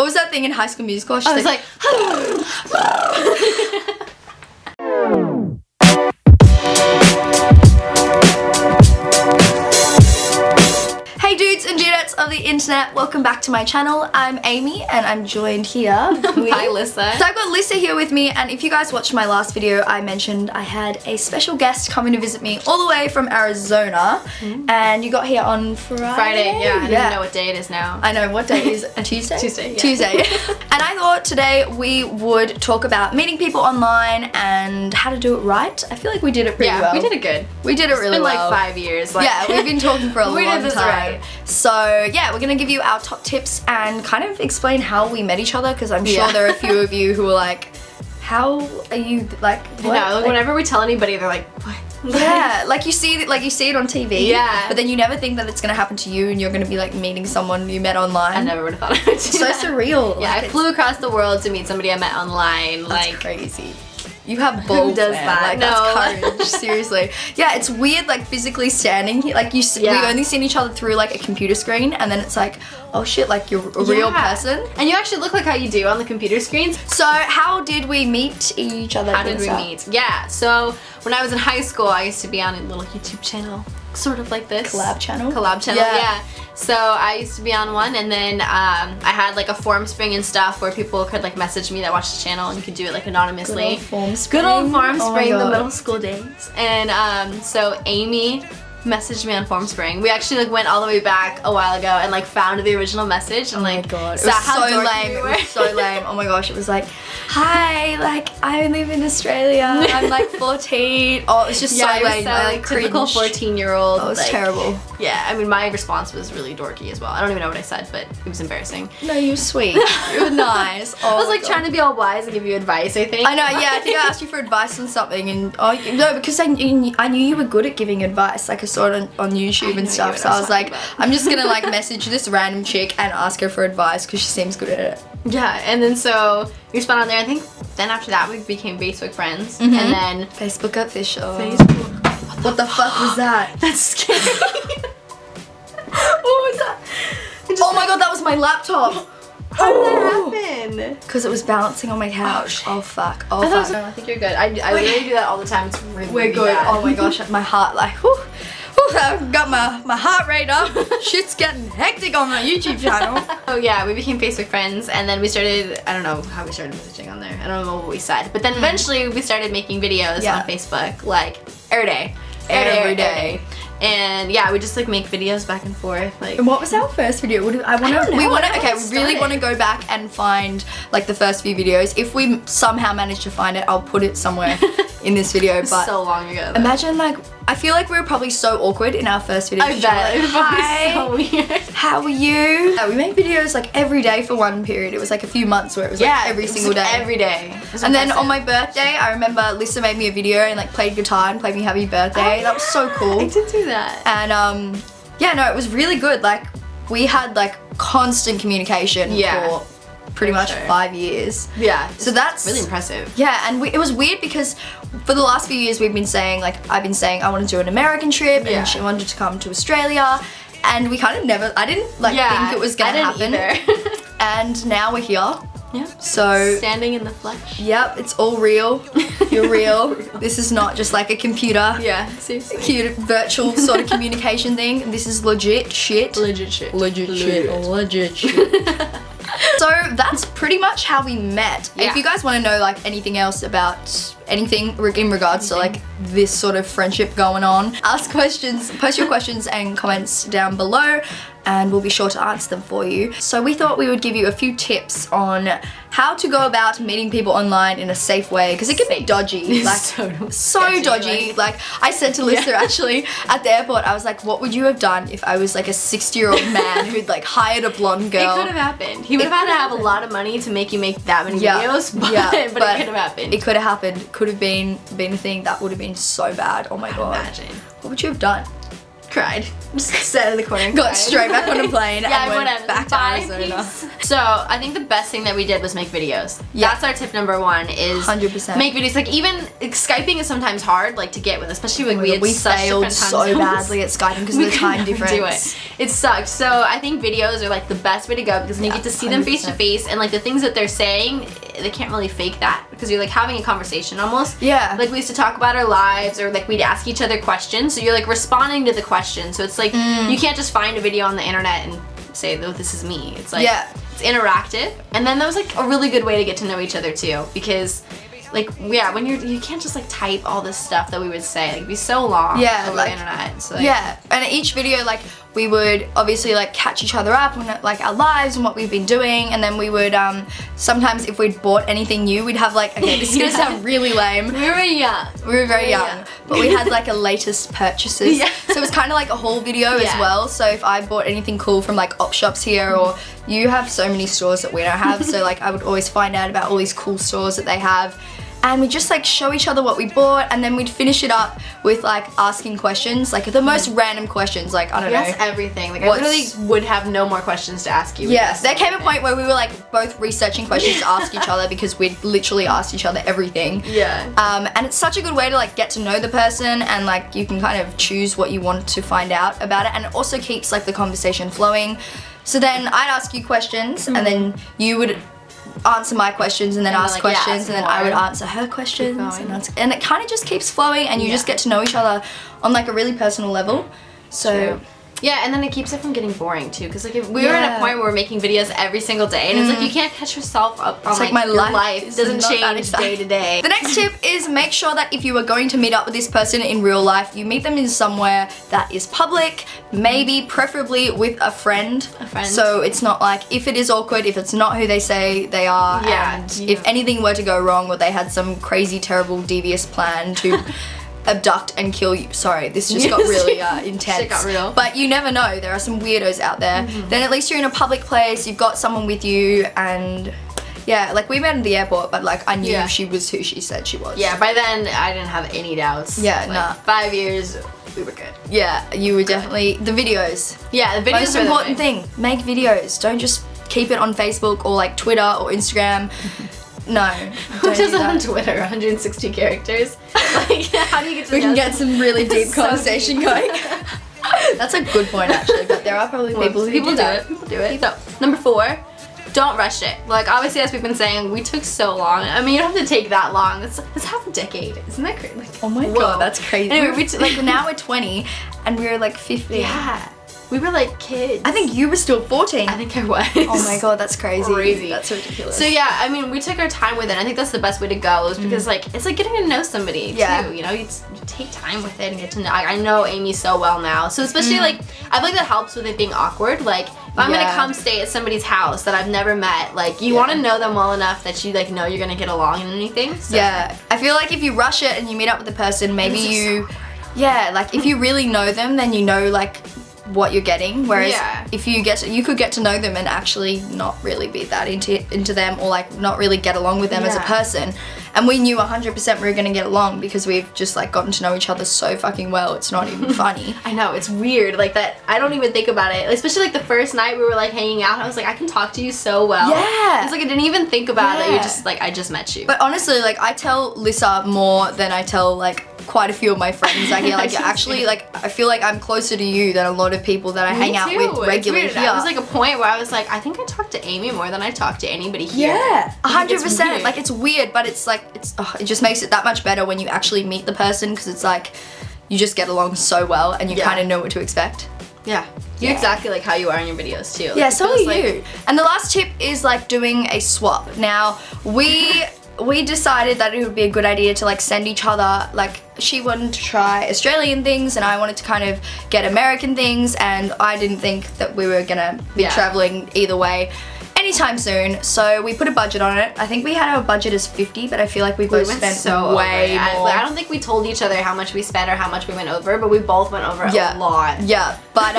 What was that thing in High School Musical? I was like, hey dudes and dudettes of the internet, welcome back to my channel. I'm Amy and I'm joined here with... Hi, Lissa. So I've got Lissa here with me, and if you guys watched my last video, I mentioned I had a special guest coming to visit me all the way from Arizona, and you got here on Friday? Yeah, I don't even know what day it is now. I know, what day is a Tuesday? Tuesday, yeah. Tuesday. And I thought today we would talk about meeting people online and how to do it right. I feel like we did it pretty well. Yeah, we did it good. We did it really well. It's been like 5 years. Like, yeah, we've been talking for a long time. We did this right. So yeah, we're gonna give you our top tips and kind of explain how we met each other, because I'm sure there are a few of you who are like, how are you, like, what? No, like, whenever we tell anybody, they're like, what? Yeah, like you see it on TV. Yeah. But then you never think that it's gonna happen to you, and you're gonna be like meeting someone you met online. I never would have thought I would do so that. surreal. Yeah, like, I flew across the world to meet somebody I met online. That's like crazy. You have balls. Who does man. that? Like, No. that's courage. Seriously. Yeah, it's weird, like physically standing here. Like we only seen each other through like a computer screen, and then it's like, oh shit, like you're a real person. And you actually look like how you do on the computer screens. So how did we meet each other? How did we meet? Yeah, so when I was in high school, I used to be on a little YouTube channel, sort of like this. Collab channel? Collab channel, yeah. So I used to be on one, and then I had like a Formspring and stuff where people could like message me that watched the channel, and you could do it like anonymously. Good old Formspring, the middle school days. And so Amy messaged me on Formspring. We actually like went all the way back a while ago and like found the original message, and oh like, my god, it was so lame. It was so lame. Oh my gosh, it was like, hi, like I live in Australia. I'm like 14. Oh, it's just so lame. So, like typical 14-year-old. Oh, it was like, terrible. Yeah, I mean my response was really dorky as well. I don't even know what I said, but it was embarrassing. No, you were sweet. You were nice. Oh, I was like trying to be all wise and give you advice, I think. I know, yeah, I think I asked you for advice on something, and no, because I knew you were good at giving advice. Like I saw it on YouTube and stuff, so I was like, I'm just gonna like message this random chick and ask her for advice because she seems good at it. Yeah, and then so we spent on there. I think then after that we became Facebook friends, and then Facebook official. Facebook. What the fuck was that? That's scary. What was that? Oh my god, that was my laptop. How did that happen? Because it was balancing on my couch. Oh fuck. Oh I fuck. I think you're good. I really do that all the time. It's really We're good. bad. Oh my gosh, my heart like, whew, I've got my heart rate up. Shit's getting hectic on my YouTube channel. Oh yeah, we became Facebook friends, and then we started, I don't know how we started messaging on there. I don't know what we said. But then eventually we started making videos on Facebook, like every day. Every day. And yeah, we just like make videos back and forth. Like, and what was our first video? We really want to go back and find like the first few videos. If we somehow manage to find it, I'll put it somewhere in this video. But so long ago. Though. Imagine like, I feel like we were probably so awkward in our first video. I bet. It was Hi, so weird. How are you? Yeah, we made videos like every day for one period. It was like a few months where it was like every single day. Every day. And then on my birthday, I remember Lissa made me a video and like played guitar and played me happy birthday. That was so cool. I did do that. And yeah, no, it was really good. Like we had like constant communication for pretty much 5 years. Yeah. So that's really impressive. Yeah, and it was weird because for the last few years we've been saying, like, I've been saying I want to do an American trip, and she wanted to come to Australia, and we kind of never, I didn't like think it was gonna happen. And now we're here. Yeah. So standing in the flesh. Yep, it's all real. You're real. This is not just like a computer. Yeah, seriously. Cute virtual sort of communication thing. This is legit shit. Legit shit. Legit shit. Legit shit. So that's pretty much how we met. Yeah. If you guys want to know like anything else about anything in regards to like this sort of friendship going on, ask questions, post your questions and comments down below, and we'll be sure to answer them for you. So we thought we would give you a few tips on how to go about meeting people online in a safe way, because it can be dodgy, like so dodgy. Like I said to Lissa actually at the airport, I was like, what would you have done if I was like a 60-year-old man who'd like hired a blonde girl? It could have happened. He would have had to have a lot of money to make you make that many videos, but it could have happened. It could have happened. Could have been a thing that would have been so bad. Oh my god. Imagine. What would you have done? cried. Just sat in the corner and got cried. straight back on a plane Yeah, and went whatever. back to Bye, Arizona. peace. So I think the best thing that we did was make videos. Yeah. That's our tip number one is 100%. make videos. Like even Skyping is sometimes hard like to get with, especially when we such failed different time so zones. badly at Skyping because of the time difference. Do it. It sucked. So I think videos are like the best way to go because then you get to see them face to 100%. face and like the things that they're saying, they can't really fake that because you're like having a conversation almost. Yeah. Like we used to talk about our lives or like we'd ask each other questions. So you're like responding to the question. So it's like you can't just find a video on the internet and say, oh, this is me. It's like it's interactive. And then that was like a really good way to get to know each other too because like when you can't just like type all this stuff that we would say, like it'd be so long over the internet. So, like, and each video like we would obviously like catch each other up on like our lives and what we've been doing, and then we would sometimes if we'd bought anything new we'd have like, okay, this is gonna sound really lame. We were young. We were very young, but we had like a latest purchases. So it was kind of like a haul video as well. So if I bought anything cool from like op shops here, or you have so many stores that we don't have, so like I would always find out about all these cool stores that they have. And we just like show each other what we bought, and then we'd finish it up with like asking questions, like the most random questions, like I don't know. That's everything. Like I literally would have no more questions to ask you. Yes, there came a point where we were like both researching questions to ask each other because we'd literally asked each other everything. Yeah. And it's such a good way to like get to know the person, and like you can kind of choose what you want to find out about it, and it also keeps like the conversation flowing. So then I'd ask you questions, and then you would answer my questions and then ask questions, and then I would answer her questions, and it kind of just keeps flowing, and you just get to know each other on like a really personal level. So yeah, and then it keeps it from getting boring too, because like if we were at a point where we're making videos every single day, and it's like you can't catch yourself up on it's like my my life doesn't change day to day. The next tip is make sure that if you are going to meet up with this person in real life, you meet them in somewhere that is public, maybe preferably with a friend. So it's not like, if it is awkward, if it's not who they say they are, and if anything were to go wrong, or they had some crazy, terrible, devious plan to abduct and kill you. Sorry, this just got really intense. Shit got real. But you never know, there are some weirdos out there. Then at least you're in a public place, you've got someone with you, and yeah, like we met at the airport, but like I knew she was who she said she was. Yeah, by then I didn't have any doubts. Yeah, like, 5 years, we were good. Yeah, you were definitely, the videos. Yeah, the videos Most important thing, make videos. Don't just keep it on Facebook or like Twitter or Instagram. No. Who does that on Twitter? 160 characters? Like, how do you get to We can get some really deep conversation going. That's a good point actually, but there are probably people who do that. People do it. So, number 4, don't rush it. Like obviously, as we've been saying, we took so long. I mean, you don't have to take that long. It's half a decade. Isn't that crazy? Like, oh my god, that's crazy. Anyway, like now we're 20 and we were like 15. Yeah. We were like kids. I think you were still 14. I think I was. Oh my god, that's crazy. Crazy. That's ridiculous. So yeah, I mean, we took our time with it. I think that's the best way to go, is because like it's like getting to know somebody too. You know, you take time with it and get to know. I know Amy so well now, so especially like I feel like that helps with it being awkward. Like if I'm gonna come stay at somebody's house that I've never met, like you want to know them well enough that you like know you're gonna get along and anything. So. Yeah, I feel like if you rush it and you meet up with the person, maybe you, like if you really know them, then you know like what you're getting, whereas if you could get to know them and actually not really be that into them, or like not really get along with them as a person. And we knew 100% we were gonna get along because we've just like gotten to know each other so fucking well, it's not even funny. I know, it's weird like that. I don't even think about it, especially like the first night we were like hanging out. I was like, I can talk to you so well. Yeah, it's like I didn't even think about it. You're just like, I just met you. But honestly, like I tell Lissa more than I tell like quite a few of my friends. I hear like actually like I feel like I'm closer to you than a lot of people that I hang out with regularly here. There was like a point where I was like, I think I talked to Amy more than I talked to anybody here. Yeah, 100%. Like it's weird, but it's like it just makes it that much better when you actually meet the person, because it's like you just get along so well and you kind of know what to expect. Yeah, you're exactly like how you are in your videos too. Like, yeah, so are you. And the last tip is like doing a swap. Now we decided that it would be a good idea to like send each other, like she wanted to try Australian things and I wanted to kind of get American things, and I didn't think that we were gonna be traveling either way anytime soon, so we put a budget on it. I think we had our budget as 50, but I feel like we both spent way more. I don't think we told each other how much we spent or how much we went over, but we both went over a lot. Yeah, but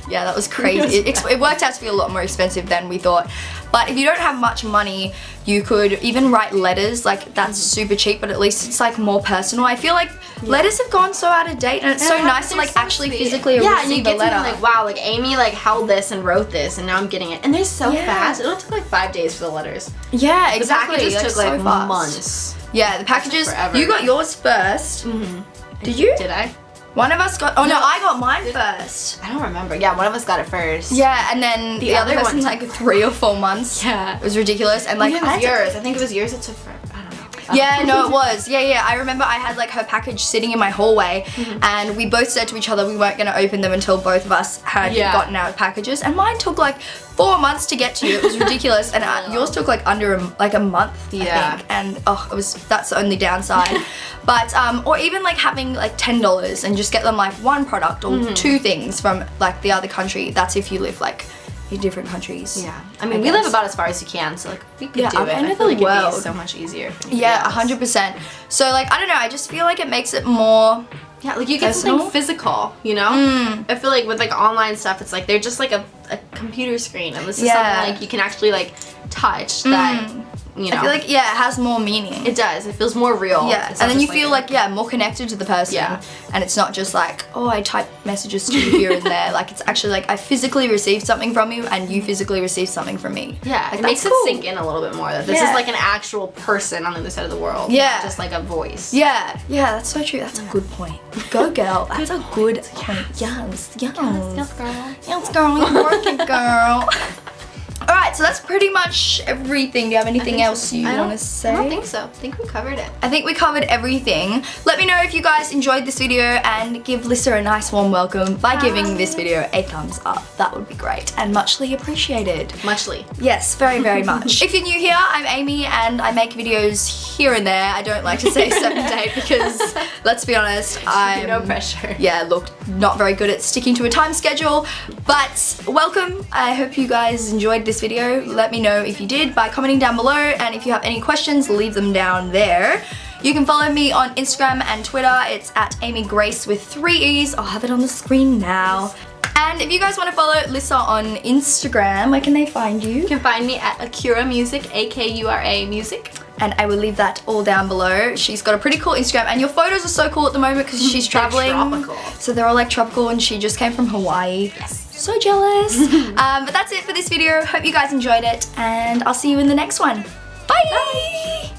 yeah, that was crazy. It worked out to be a lot more expensive than we thought. But if you don't have much money, you could even write letters. Like, that's super cheap, but at least it's like more personal. I feel like letters have gone so out of date, and it's so nice to like actually physically receive a letter. Like, wow, like Amy like held this and wrote this, and now I'm getting it. And they're so fast. It only took like 5 days for the letters. Yeah, exactly. The packages took like so fast. months. Yeah, the packages. You got yours first. Did you? Did I? One of us got. Oh no, I got mine first. I don't remember. Yeah, one of us got it first. Yeah, and then the other person like 3 or 4 months. Yeah, it was ridiculous. And like, it was yours. I think it was yours. It took forever. I don't know. Yeah, no, it was. Yeah. I remember I had like her package sitting in my hallway, and we both said to each other we weren't going to open them until both of us had gotten our packages. And mine took like 4 months to get to you. It was ridiculous. And yours took like under a month, I think. And that's the only downside. But or even like having like $10 and just get them like one product or 2 things from like the other country. That's if you live like in different countries. Yeah, I mean, we live about as far as you can, so like we could do it. I feel like it'd be so much easier. Yeah, 100%. So like, I don't know, I just feel like it makes it more like you get something physical, you know? I feel like with like online stuff, it's like they're just like a computer screen, and this is something like you can actually like touch that. You know. I feel like, it has more meaning. It does. It feels more real. Yeah, and then you feel like, more connected to the person. Yeah. And it's not just like, oh, I type messages to you here and there. Like, it's actually like, I physically received something from you, and you physically received something from me. Yeah, like, it makes it sink in a little bit more that this is like an actual person on the other side of the world. Yeah. Not just like a voice. Yeah, that's so true. That's a good point. Go, girl. That's a good point. Yes, girl. Yes, girl. You work it, girl. Alright, so that's pretty much everything. Do you have anything else you want to say? I don't think so. I think we covered it. I think we covered everything. Let me know if you guys enjoyed this video, and give Lisa a nice warm welcome by giving this video a thumbs up. That would be great and muchly appreciated. Muchly. Yes, very, very much. If you're new here, I'm Amy, and I make videos here and there. I don't like to say a certain date because, let's be honest, I'm... No pressure. Yeah, look, not very good at sticking to a time schedule, but welcome. I hope you guys enjoyed this video. Let me know if you did by commenting down below, and if you have any questions, leave them down there. You can follow me on Instagram and Twitter. It's at Amy Grace with 3 E's. I'll have it on the screen now. And if you guys want to follow Lisa on Instagram, where can they find you? You can find me at Akura Music, AKURA Music. And I will leave that all down below. She's got a pretty cool Instagram, and your photos are so cool at the moment because she's traveling. Tropical. So they're all like tropical, and she just came from Hawaii. Yes. So jealous. But that's it for this video. Hope you guys enjoyed it, and I'll see you in the next one. Bye! Bye.